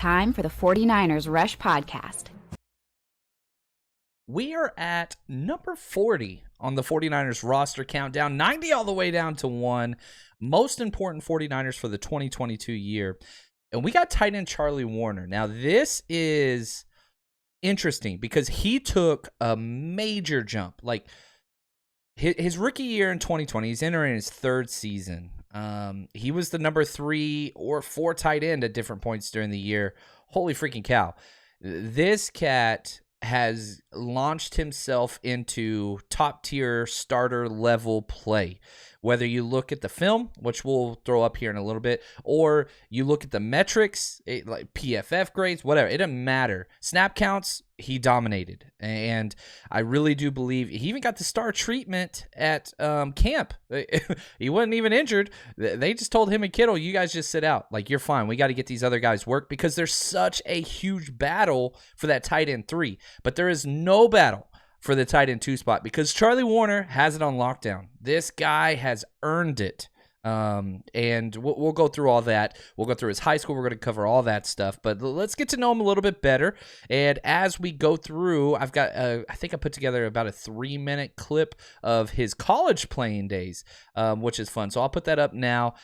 Time for the 49ers Rush Podcast. We are at number 40 on the 49ers roster countdown, 90 all the way down to 1. Most important 49ers for the 2022 year. And we got tight end Charlie Woerner. Now, this is interesting because he took a major jump. Like, his rookie year in 2020, he's entering his third season. He was the number 3 or 4 tight end at different points during the year. Holy freaking cow. This cat has launched himself into top-tier starter-level play. Whether you look at the film, which we'll throw up here in a little bit, or you look at the metrics, like PFF grades, whatever, it doesn't matter. Snap counts, he dominated. And I really do believe he even got the star treatment at camp. He wasn't even injured. They just told him and Kittle, you guys just sit out. Like, you're fine. We got to get these other guys work because there's such a huge battle for that tight end 3. But there is no battle for the tight end 2 spot because Charlie Woerner has it on lockdown. This guy has earned it. And we'll go through all that. We'll go through his high school. We're going to cover all that stuff, but let's get to know him a little bit better. And as we go through, I've got, I think I put together about a 3-minute clip of his college playing days, which is fun. So I'll put that up now.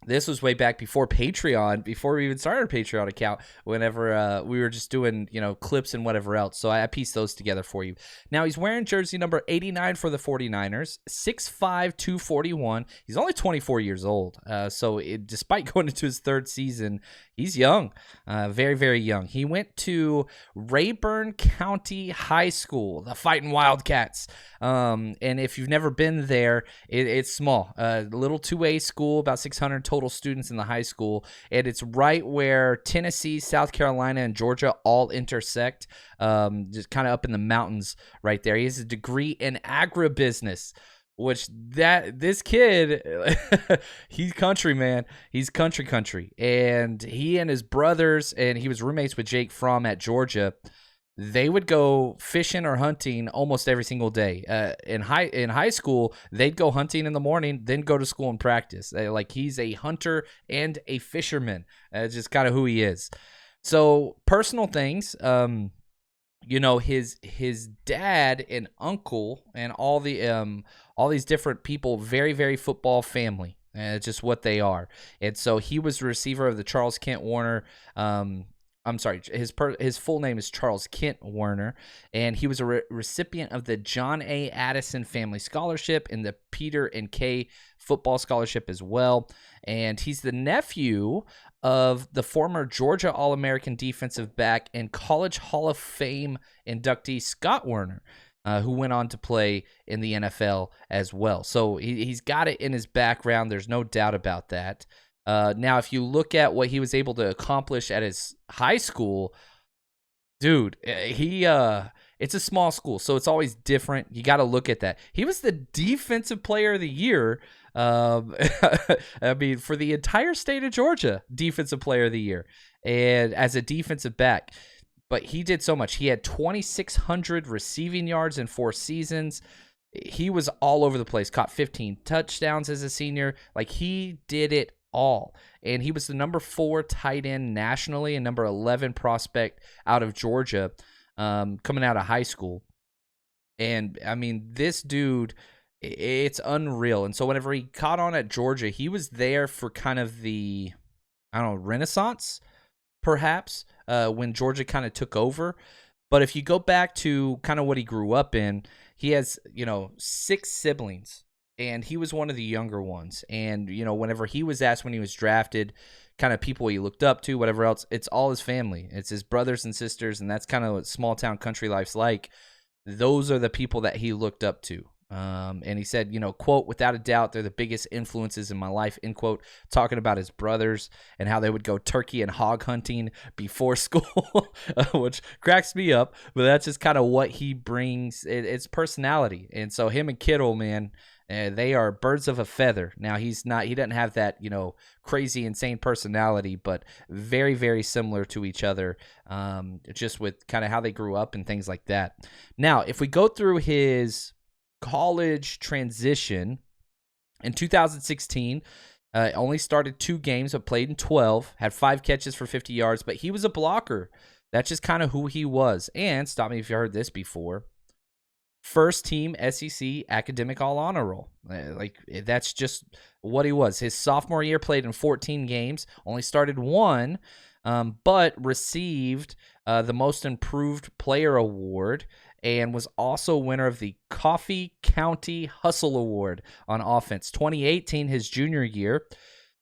This was way back before Patreon, before we even started a Patreon account, whenever we were just doing, clips and whatever else. So I pieced those together for you. Now, he's wearing jersey number 89 for the 49ers, 6'5", 241. He's only 24 years old. Despite going into his third season, he's young, very, very young. He went to Rayburn County High School, the Fighting Wildcats. And if you've never been there, it's small. A little 2A school, about 600 total students in the high school, and it's right where Tennessee, South Carolina, and Georgia all intersect, just kind of up in the mountains right there. He has a degree in agribusiness, which this kid, he's country, man. He's country. And he and his brothers, and he was roommates with Jake Fromm at Georgia, they would go fishing or hunting almost every single day. In high school, they'd go hunting in the morning, then go to school and practice. Like, he's a hunter and a fisherman. It's just kind of who he is. So personal things, his dad and uncle and all these different people, very, very football family. It's just what they are. And so he was the receiver of the Charles Kent Woerner. I'm sorry, his full name is Charles Kent Werner, and he was a recipient of the John A. Addison Family Scholarship and the Peter and Kay Football Scholarship as well. And he's the nephew of the former Georgia All-American defensive back and College Hall of Fame inductee Scott Werner, who went on to play in the NFL as well. So he's got it in his background. There's no doubt about that. Now, if you look at what he was able to accomplish at his high school, dude, it's a small school, so it's always different. You got to look at that. He was the defensive player of the year. I mean, for the entire state of Georgia, defensive player of the year, and as a defensive back. But he did so much. He had 2,600 receiving yards in 4 seasons. He was all over the place. Caught 15 touchdowns as a senior. Like, he did it all. And he was the number 4 tight end nationally and number 11 prospect out of Georgia, coming out of high school. And I mean, this dude, it's unreal. And so whenever he caught on at Georgia, he was there for kind of the, renaissance, perhaps, when Georgia kind of took over. But if you go back to kind of what he grew up in, he has, 6 siblings. And he was one of the younger ones. And, whenever he was asked when he was drafted, kind of people he looked up to, whatever else, it's all his family. It's his brothers and sisters, and that's kind of what small-town country life's like. Those are the people that he looked up to. And he said, quote, without a doubt, they're the biggest influences in my life, end quote, talking about his brothers and how they would go turkey and hog hunting before school, which cracks me up. But that's just kind of what he brings. It's personality. And so him and Kittle, man, they are birds of a feather. Now, he doesn't have that, crazy, insane personality, but very, very similar to each other, just with kind of how they grew up and things like that. Now, if we go through his college transition, in 2016, Only started 2 games, but played in 12. Had 5 catches for 50 yards, but he was a blocker. That's just kind of who he was. And stop me if you heard this before. First team SEC academic all honor roll. That's just what he was. His sophomore year played in 14 games, only started 1, but received the most improved player award and was also winner of the Coffee County Hustle Award on offense. 2018, his junior year,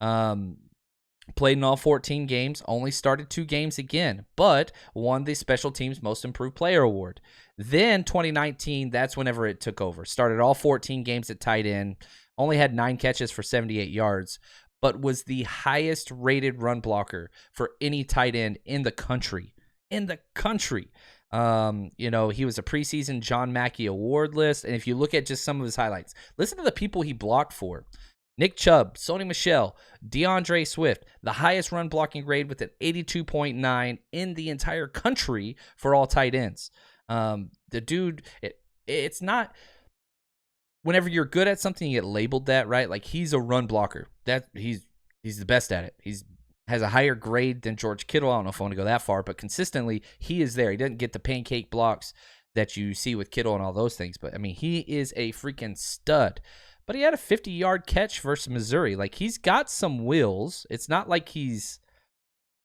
played in all 14 games, only started 2 games again, but won the Special Teams Most Improved Player Award. Then 2019, that's whenever it took over. Started all 14 games at tight end, only had 9 catches for 78 yards, but was the highest rated run blocker for any tight end in the country. He was a preseason John Mackey award list. And if you look at just some of his highlights, listen to the people he blocked for. Nick Chubb, Sony Michel, DeAndre Swift, the highest run blocking grade with an 82.9 in the entire country for all tight ends. The dude, it's not, whenever you're good at something, you get labeled that, right? Like, he's a run blocker. He's the best at it. Has a higher grade than George Kittle. I don't know if I want to go that far, but consistently he is there. He doesn't get the pancake blocks that you see with Kittle and all those things. But, I mean, he is a freaking stud. But he had a 50-yard catch versus Missouri. Like, he's got some wheels. It's not like he's,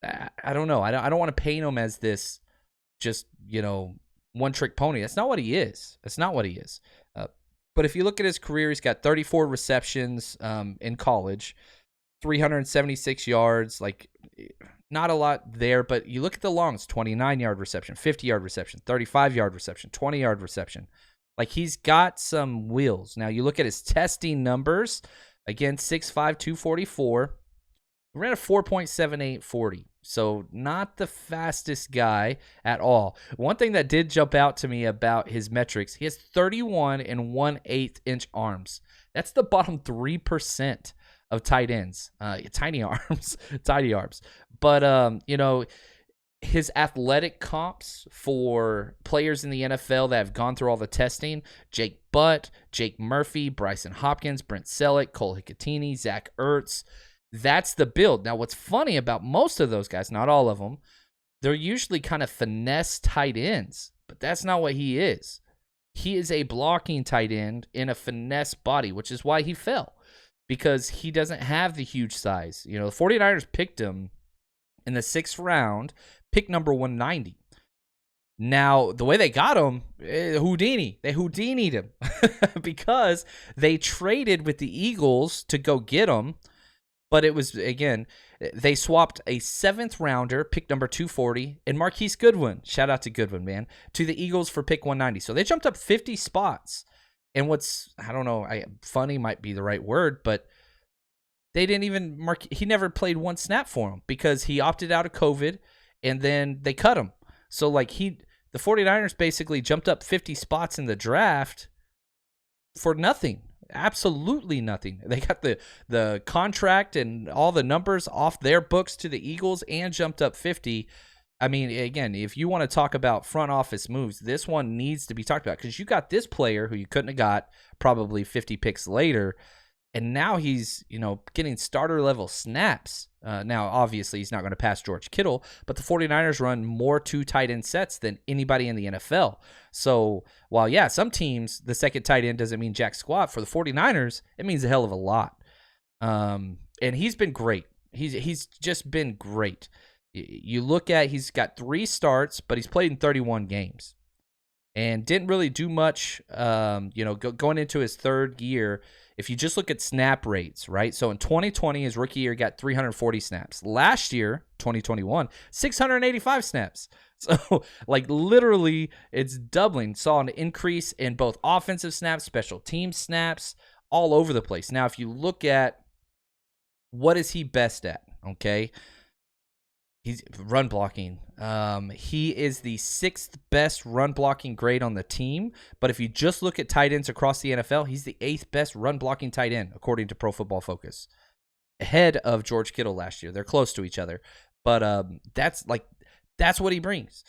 I don't know. I don't want to paint him as this just, one-trick pony. That's not what he is. But if you look at his career, he's got 34 receptions in college, 376 yards. Like, not a lot there, but you look at the longs, 29-yard reception, 50-yard reception, 35-yard reception, 20-yard reception. Like, he's got some wheels. Now, you look at his testing numbers. Again, 6'5", 244. He ran a 4.78 40. So not the fastest guy at all. One thing that did jump out to me about his metrics, he has 31 and 1/8 inch arms. That's the bottom 3% of tight ends. Tiny arms. But, his athletic comps for players in the NFL that have gone through all the testing, Jake Butt, Jake Murphy, Bryson Hopkins, Brent Selleck, Cole Hikatini, Zach Ertz. That's the build. Now, what's funny about most of those guys, not all of them, they're usually kind of finesse tight ends, but that's not what he is. He is a blocking tight end in a finesse body, which is why he fell, because he doesn't have the huge size. The 49ers picked him in the 6th round, pick number 190. Now, the way they got him, Houdini. They Houdini'd him because they traded with the Eagles to go get him. But it was, again, they swapped a 7th rounder, pick number 240, and Marquise Goodwin, shout out to Goodwin, man, to the Eagles for pick 190. So they jumped up 50 spots. And what's, I don't know, funny might be the right word, but they didn't even he never played one snap for him because he opted out of COVID, and then they cut him. So, the 49ers basically jumped up 50 spots in the draft for nothing. Absolutely nothing. They got the contract and all the numbers off their books to the Eagles and jumped up 50. I mean, again, if you want to talk about front office moves, this one needs to be talked about because you got this player who you couldn't have got probably 50 picks later, and now he's, getting starter level snaps. Now, obviously, he's not going to pass George Kittle, but the 49ers run more 2 tight end sets than anybody in the NFL. So, while, yeah, some teams, the second tight end doesn't mean jack squat, for the 49ers, it means a hell of a lot. And he's been great. He's just been great. You look at, he's got 3 starts, but he's played in 31 games. And didn't really do much, going into his 3rd year. If you just look at snap rates, right? So in 2020, his rookie year, got 340 snaps. Last year, 2021, 685 snaps. So, literally, it's doubling. Saw an increase in both offensive snaps, special team snaps, all over the place. Now, if you look at what is he best at, okay? He's run blocking. He is the 6th best run blocking grade on the team. But if you just look at tight ends across the NFL, he's the 8th best run blocking tight end, according to Pro Football Focus. Ahead of George Kittle last year. They're close to each other. But that's what he brings.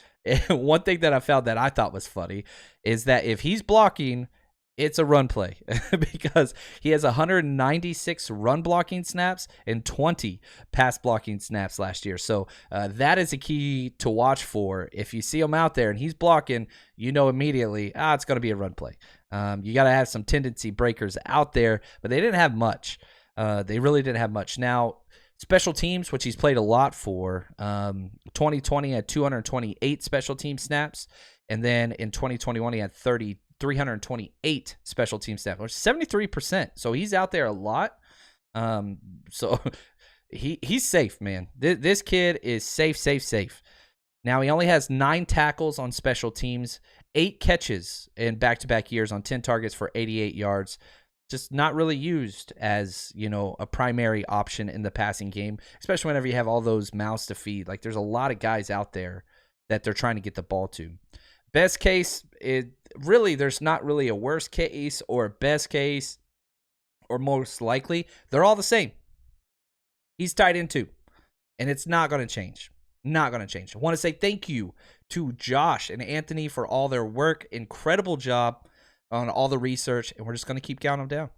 One thing that I found that I thought was funny is that if he's blocking, It's a run play because he has 196 run blocking snaps and 20 pass blocking snaps last year. So that is a key to watch for. If you see him out there and he's blocking, you know immediately, it's going to be a run play. You got to have some tendency breakers out there, but they didn't have much. They really didn't have much. Now, special teams, which he's played a lot for, 2020 had 228 special team snaps. And then in 2021, he had 328 special team snaps, which is 73%. So he's out there a lot. So he's safe, man. This kid is safe. Now, he only has 9 tackles on special teams, 8 catches in back-to-back years on 10 targets for 88 yards. Just not really used as, a primary option in the passing game, especially whenever you have all those mouths to feed. Like, there's a lot of guys out there that they're trying to get the ball to. Best case, there's not really a worst case or a best case or most likely. They're all the same. He's tight end 2, and it's not going to change. Not going to change. I want to say thank you to Josh and Anthony for all their work. Incredible job on all the research, and we're just going to keep counting them down.